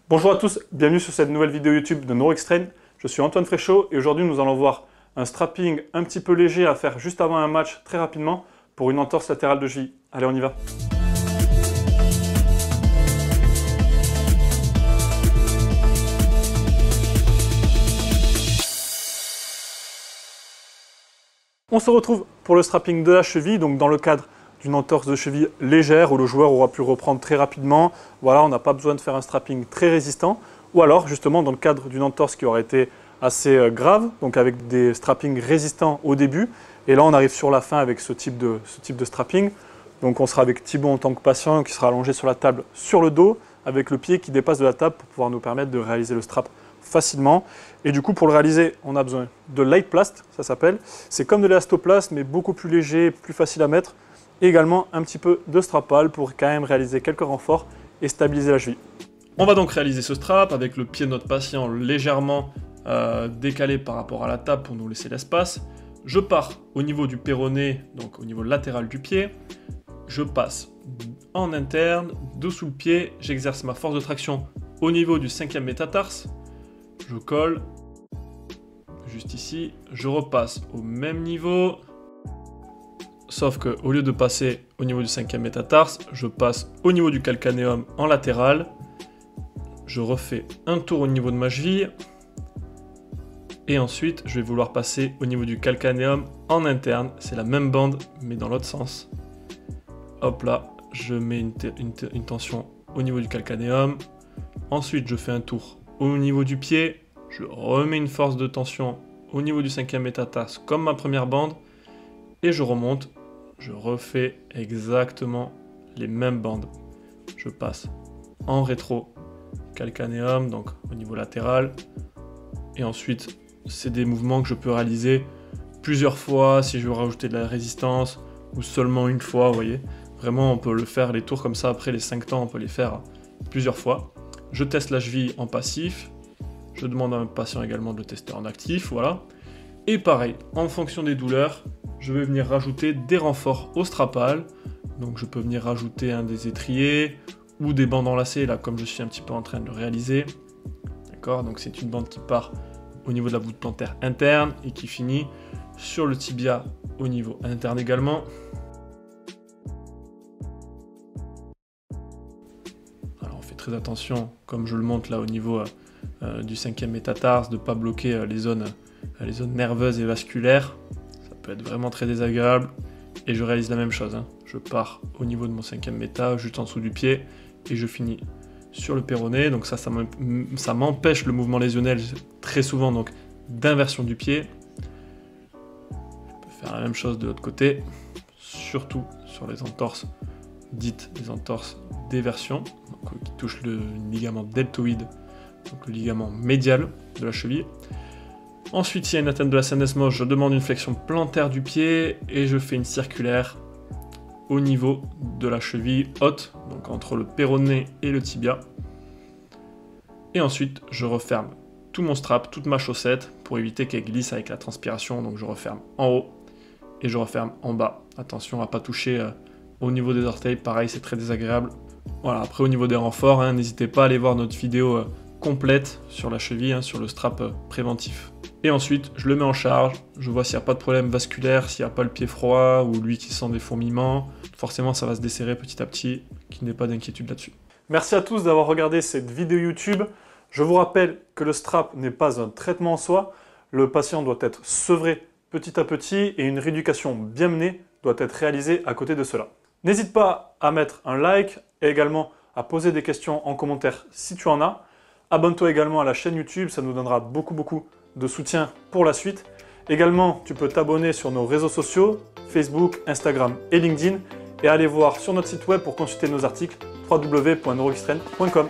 Bonjour à tous, bienvenue sur cette nouvelle vidéo YouTube de NeuroXtrain. Je suis Antoine Fréchot et aujourd'hui nous allons voir un strapping un petit peu léger à faire juste avant un match très rapidement pour une entorse latérale de cheville. Allez, on y va. On se retrouve pour le strapping de la cheville, donc dans le cadre d'une entorse de cheville légère où le joueur aura pu reprendre très rapidement. Voilà, on n'a pas besoin de faire un strapping très résistant. Ou alors, justement, dans le cadre d'une entorse qui aurait été assez grave, donc avec des strappings résistants au début. Et là, on arrive sur la fin avec ce type de strapping. Donc, on sera avec Thibaut en tant que patient qui sera allongé sur la table sur le dos, avec le pied qui dépasse de la table pour pouvoir nous permettre de réaliser le strap facilement. Et du coup, pour le réaliser, on a besoin de light plast, ça s'appelle. C'est comme de l'élastoplast, mais beaucoup plus léger, plus facile à mettre. Et également un petit peu de strapal pour quand même réaliser quelques renforts et stabiliser la cheville. On va donc réaliser ce strap avec le pied de notre patient légèrement décalé par rapport à la table pour nous laisser l'espace. Je pars au niveau du péroné, donc au niveau latéral du pied. Je passe en interne, dessous le pied. J'exerce ma force de traction au niveau du 5e métatarse. Je colle juste ici. Je repasse au même niveau. Sauf qu'au lieu de passer au niveau du 5e métatarse, je passe au niveau du calcanéum en latéral. Je refais un tour au niveau de ma cheville. Et ensuite, je vais vouloir passer au niveau du calcanéum en interne. C'est la même bande, mais dans l'autre sens. Hop là, je mets une tension au niveau du calcanéum. Ensuite, je fais un tour au niveau du pied. Je remets une force de tension au niveau du 5e métatarse, comme ma première bande. Et je remonte. Je refais exactement les mêmes bandes. Je passe en rétro calcanéum, donc au niveau latéral. Et ensuite, c'est des mouvements que je peux réaliser plusieurs fois si je veux rajouter de la résistance ou seulement une fois, vous voyez. Vraiment, on peut le faire les tours comme ça. Après les 5 temps, on peut les faire plusieurs fois. Je teste la cheville en passif. Je demande à un patient également de le tester en actif, voilà. Et pareil, en fonction des douleurs, je vais venir rajouter des renforts au strapal. Donc je peux venir rajouter des étriers ou des bandes enlacées, là comme je suis un petit peu en train de le réaliser. D'accord, donc c'est une bande qui part au niveau de la voûte plantaire interne et qui finit sur le tibia au niveau interne également. Alors on fait très attention, comme je le montre là au niveau du 5e métatarse, de ne pas bloquer les zones nerveuses et vasculaires. Ça peut être vraiment très désagréable. Et je réalise la même chose. Je pars au niveau de mon 5e méta, juste en dessous du pied, et je finis sur le péroné. Donc ça m'empêche le mouvement lésionnel très souvent, donc d'inversion du pied. Je peux faire la même chose de l'autre côté, surtout sur les entorses dites des entorses d'éversion, qui touchent le ligament deltoïde, donc le ligament médial de la cheville. Ensuite, s'il y a une atteinte de la syndesmose, je demande une flexion plantaire du pied et je fais une circulaire au niveau de la cheville haute, donc entre le péroné et le tibia. Et ensuite, je referme tout mon strap, toute ma chaussette, pour éviter qu'elle glisse avec la transpiration. Donc je referme en haut et je referme en bas. Attention à ne pas toucher au niveau des orteils, pareil, c'est très désagréable. Voilà, après au niveau des renforts, n'hésitez pas à aller voir notre vidéo complète sur la cheville, sur le strap préventif. Et ensuite, je le mets en charge, je vois s'il n'y a pas de problème vasculaire, s'il n'y a pas le pied froid ou lui qui sent des fourmillements. Forcément, ça va se desserrer petit à petit, qu'il n'ait pas d'inquiétude là-dessus. Merci à tous d'avoir regardé cette vidéo YouTube. Je vous rappelle que le strap n'est pas un traitement en soi. Le patient doit être sevré petit à petit et une rééducation bien menée doit être réalisée à côté de cela. N'hésite pas à mettre un like et également à poser des questions en commentaire si tu en as. Abonne-toi également à la chaîne YouTube, ça nous donnera beaucoup de soutien pour la suite. Également, tu peux t'abonner sur nos réseaux sociaux, Facebook, Instagram et LinkedIn, et aller voir sur notre site web pour consulter nos articles www.neuroxtrain.com.